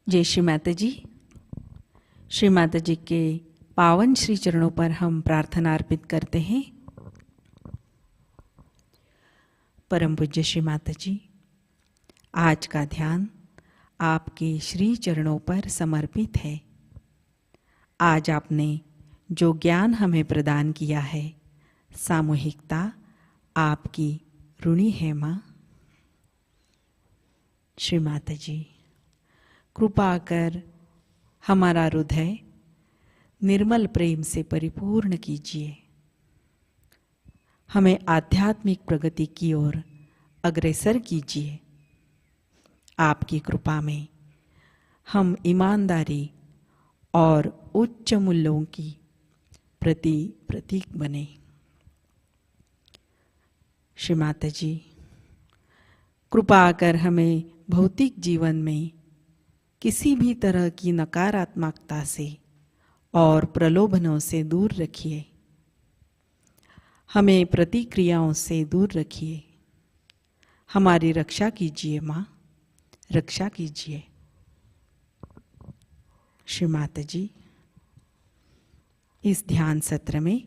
जय श्री माताजी। श्री माताजी के पावन श्री चरणों पर हम प्रार्थना अर्पित करते हैं। परम पूज्य श्री माताजी, आज का ध्यान आपके श्री चरणों पर समर्पित है। आज आपने जो ज्ञान हमें प्रदान किया है, सामूहिकता आपकी ऋणी है माँ। श्री माताजी, कृपा कर हमारा हृदय निर्मल प्रेम से परिपूर्ण कीजिए। हमें आध्यात्मिक प्रगति की ओर अग्रसर कीजिए। आपकी कृपा में हम ईमानदारी और उच्च मूल्यों की प्रतीक बने। श्री माताजी, कृपा कर हमें भौतिक जीवन में किसी भी तरह की नकारात्मकता से और प्रलोभनों से दूर रखिए। हमें प्रतिक्रियाओं से दूर रखिए। हमारी रक्षा कीजिए माँ, रक्षा कीजिए। श्री माताजी, इस ध्यान सत्र में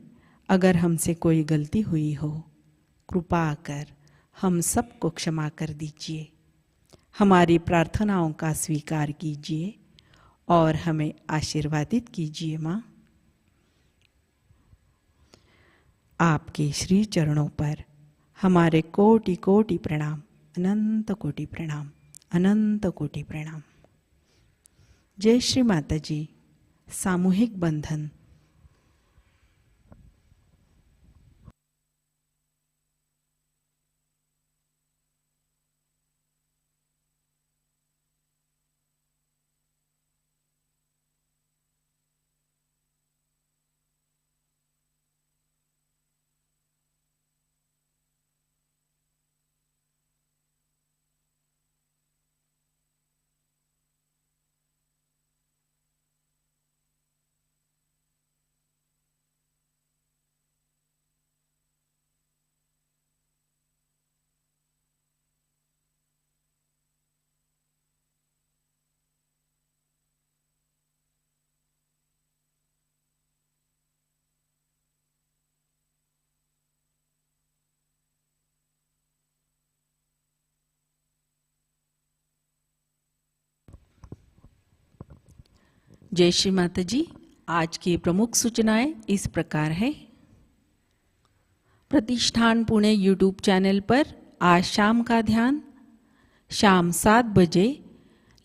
अगर हमसे कोई गलती हुई हो, कृपा कर हम सबको क्षमा कर दीजिए। हमारी प्रार्थनाओं का स्वीकार कीजिए और हमें आशीर्वादित कीजिए माँ। आपके श्री चरणों पर हमारे कोटि कोटि प्रणाम, अनंत कोटि प्रणाम, अनंत कोटि प्रणाम। जय श्री माताजी। सामूहिक बंधन। जय श्री माताजी। आज की प्रमुख सूचनाएं इस प्रकार है। प्रतिष्ठान पुणे यूट्यूब चैनल पर आज शाम का ध्यान शाम 7 बजे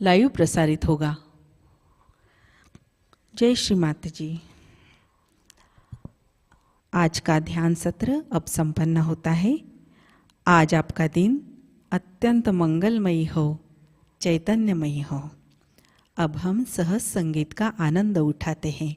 लाइव प्रसारित होगा। जय श्री माताजी। आज का ध्यान सत्र अब संपन्न होता है। आज आपका दिन अत्यंत मंगलमयी हो, चैतन्यमयी हो। अब हम सहज संगीत का आनंद उठाते हैं।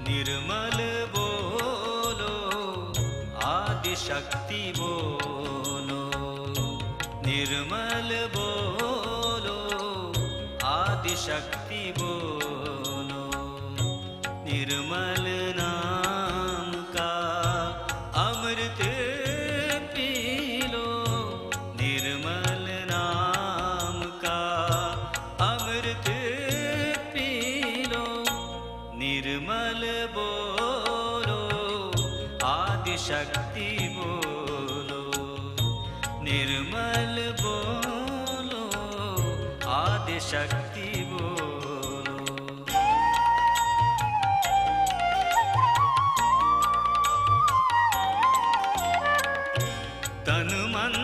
निर्मल बोलो, आदि शक्ति बोलो। निर्मल बोलो, आदि शक्ति बोलो। निर्मल नाम का अमृत पी लो। निर्मल नाम का अमृत पी लो। निर्मल बोलो, आदि शक्ति बोलो। निर्मल बोलो, आदि शक्ति बोलो। तन मन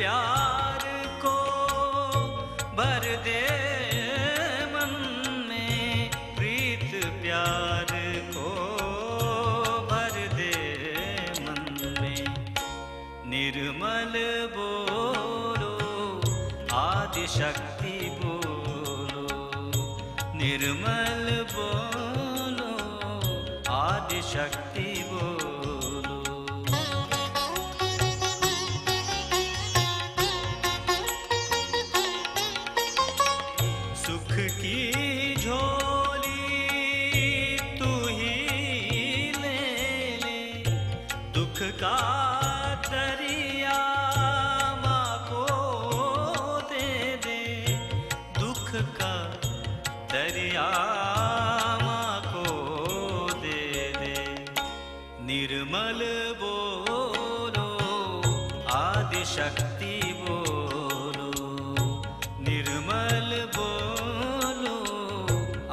प्यार को भर दे मन में, प्रीत प्यार को भर दे मन में। निर्मल बोलो आदिशक्ति बोलो, निर्मल बोलो आदिशक्ति बोलो। सुख की झोली तू ही ले ले, दुख का दरिया माँ को दे दे, दुख का दरिया माँ को दे दे। निर्मल बोलो आदिशक्ति बोलो, निर्मल बोलो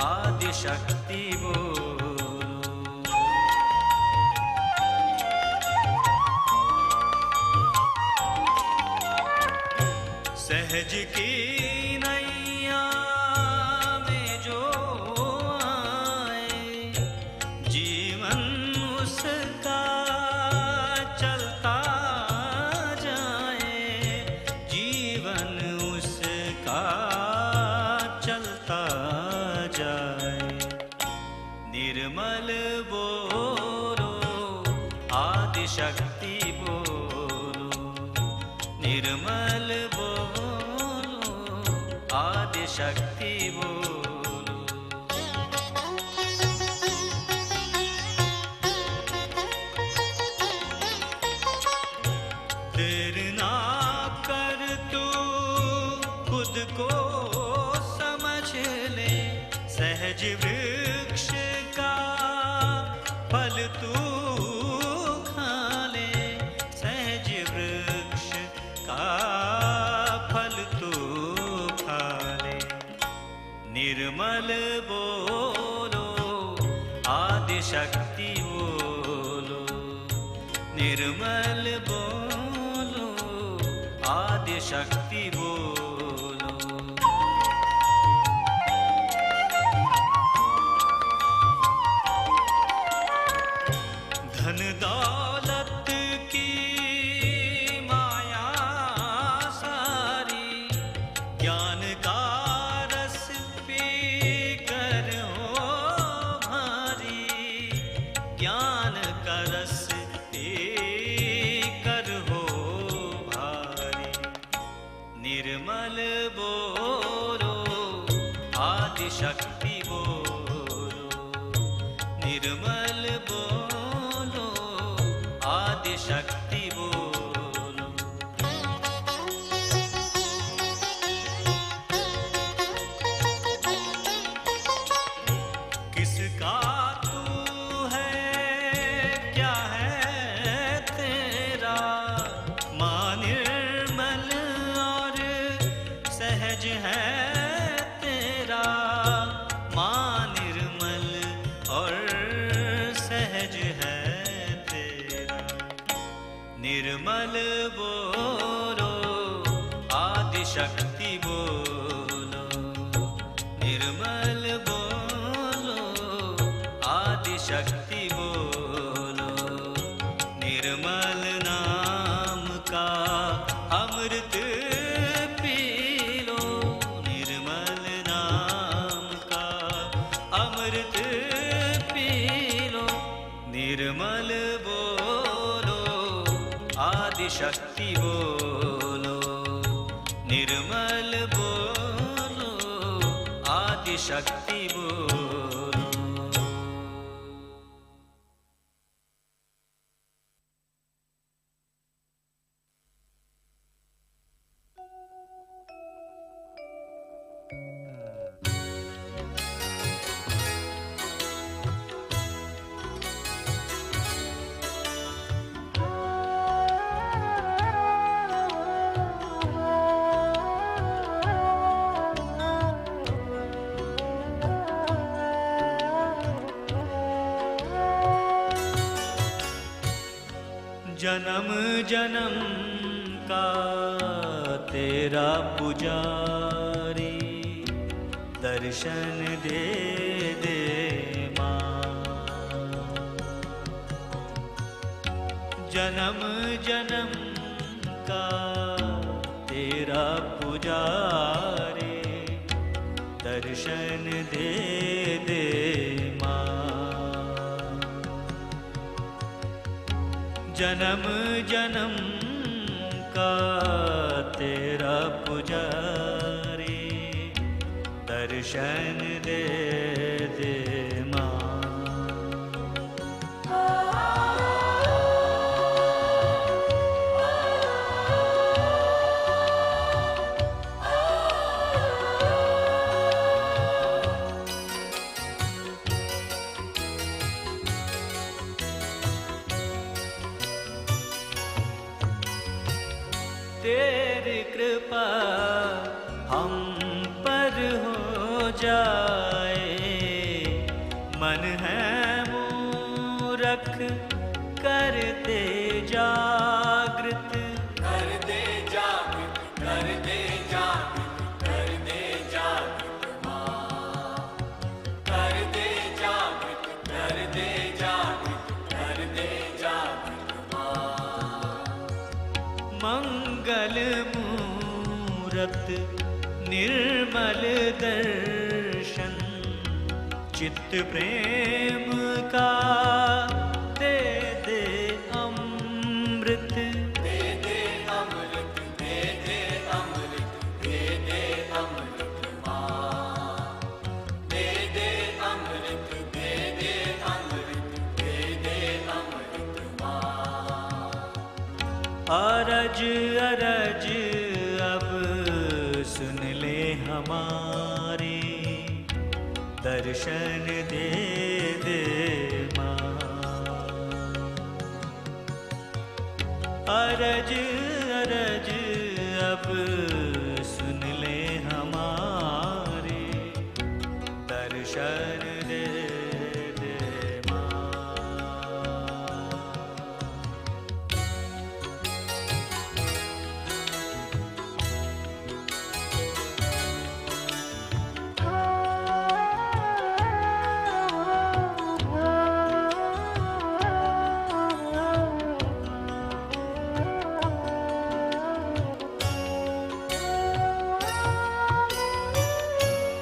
आदिशक्ति बोलो। सहज की नैया में जो आए, जीवन उसका चलता जाए, जीवन उसका चलता जाए। निर्मल बोलो आदिशक्ति बोलो, निर्मल बोलो आदिशक्ति बोलो। देर ना कर तू खुद को समझ ले, सहज वृक्ष का फल तू खा ले, सहज वृक्ष का फल तू खा ले। निर्मल बोलो आदिशक्ति बोलो, निर्मल बोलो आदिशक्ति बोलो। धन दौलत की माया सारी, ज्ञान का रस पी कर हो भारी, ज्ञान का रस पी कर हो भारी। निर्मल बोलो आदिशक्ति बोलो, निर्मल बोलो आदिशक्ति बोलो। किसका तू है क्या है तेरा, माँ निर्मल और सहज है तेरा, माँ निर्मल और सहज है तेरा। निर्मल बोलो आदिशक्ति बोलो, निर्मल बोलो आदिशक्ति बोलो। निर्मल नाम का अमृत पी लो, निर्मल नाम का अमृत पी लो। निर्मल बोलो आदिशक्ति बोलो, निर्मल बोलो आदिशक्ति बोलो। जन्म जन्म का तेरा पुजारी, दर्शन दे दे माँ। जन्म जन्म का तेरा पुजारी, दर्शन दे दे माँ। जन्म जन्म का तेरा पुजारी, दर्शन दे दे माँ। तेरी कृपा हम पर हो जाए, मन है मूरख कर दे जागृत, कर दे जागृत, कर दे जागृत, कर दे जागृत माँ। कर दे जागृत, कर दे जागृत, कर दे जागृत माँ। मंगल मूरत निर्मल दर्शन, चित्त प्रेम का दे दे अमृत, दे दे अमृत, दे दे अमृत, दे दे अमृत माँ। दे दे अमृत, दे दे अमृत, दे दे अमृत माँ। अरज अरज अब सुन ले हमारी, दर्शन दे दे माँ। अरज अरज अब सुन ले हमारी, दर्शन दे दे माँ।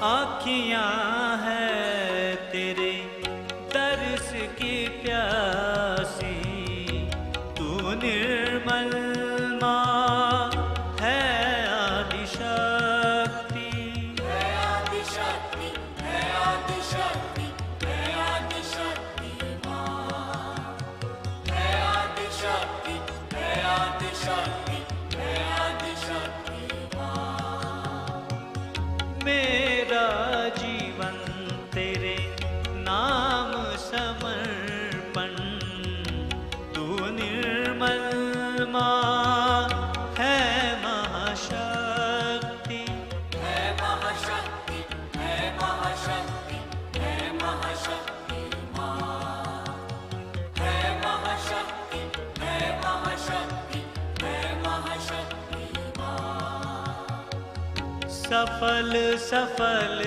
आँखियाँ है तेरे दर्श की प्यासी, तू निर्मल माँ है आदि शक्ति, है आदि शक्ति, है आदि शक्ति, है आदि शक्ति माँ। है आदि शक्ति, है आदि शक्ति, है आदि शक्ति माँ। मेरा जीवन तेरे नाम समर्पण, तू निर्मल माँ है महाशक्ति, है महाशक्ति, है महाशक्ति, है महाशक्ति माँ। है महाशक्ति, है महाशक्ति, है महाशक्ति माँ। सफल सफल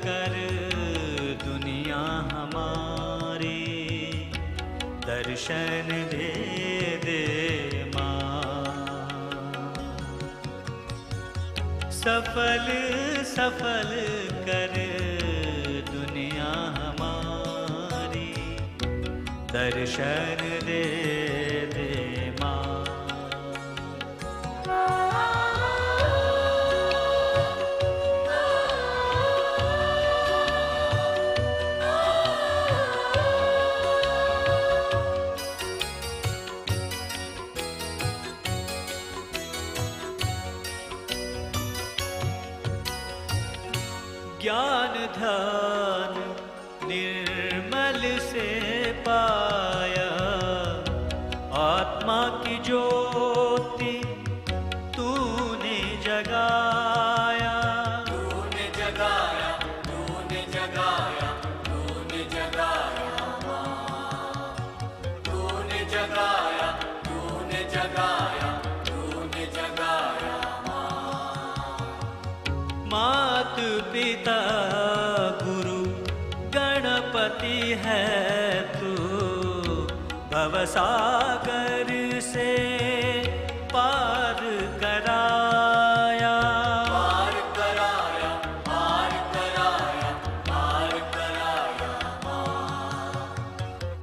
कर दुनिया हमारी, दर्शन दे दे माँ। सफल सफल कर दुनिया हमारी, दर्शन दे दे माँ। ज्ञान ध्यान निर्मल से पाया, आत्मा की ज्योति तूने जगाया, तूने जगाया, तूने जगाया, तूने जगाया माँ। तूने जगाया, तूने जगाया, तूने पिता गुरु गणपति है तू, भवसागर से पार कराया, पार कराया, पार कराया, पार कराया,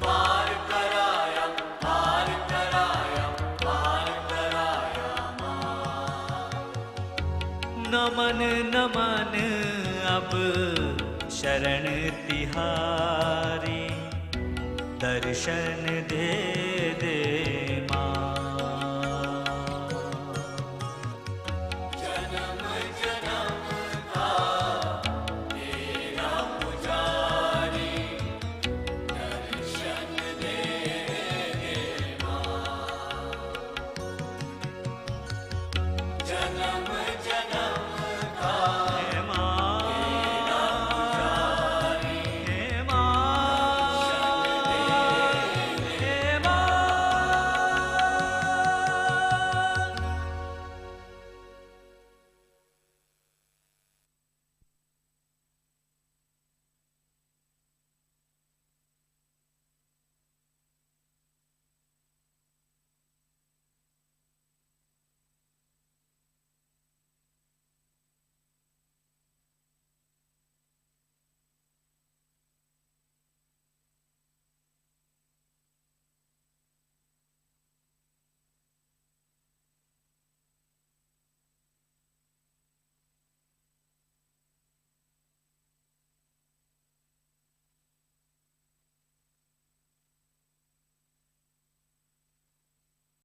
पार कराया, पार कराया, पार कराया। नमन नमन अब शरण तिहारी, दर्शन दे दे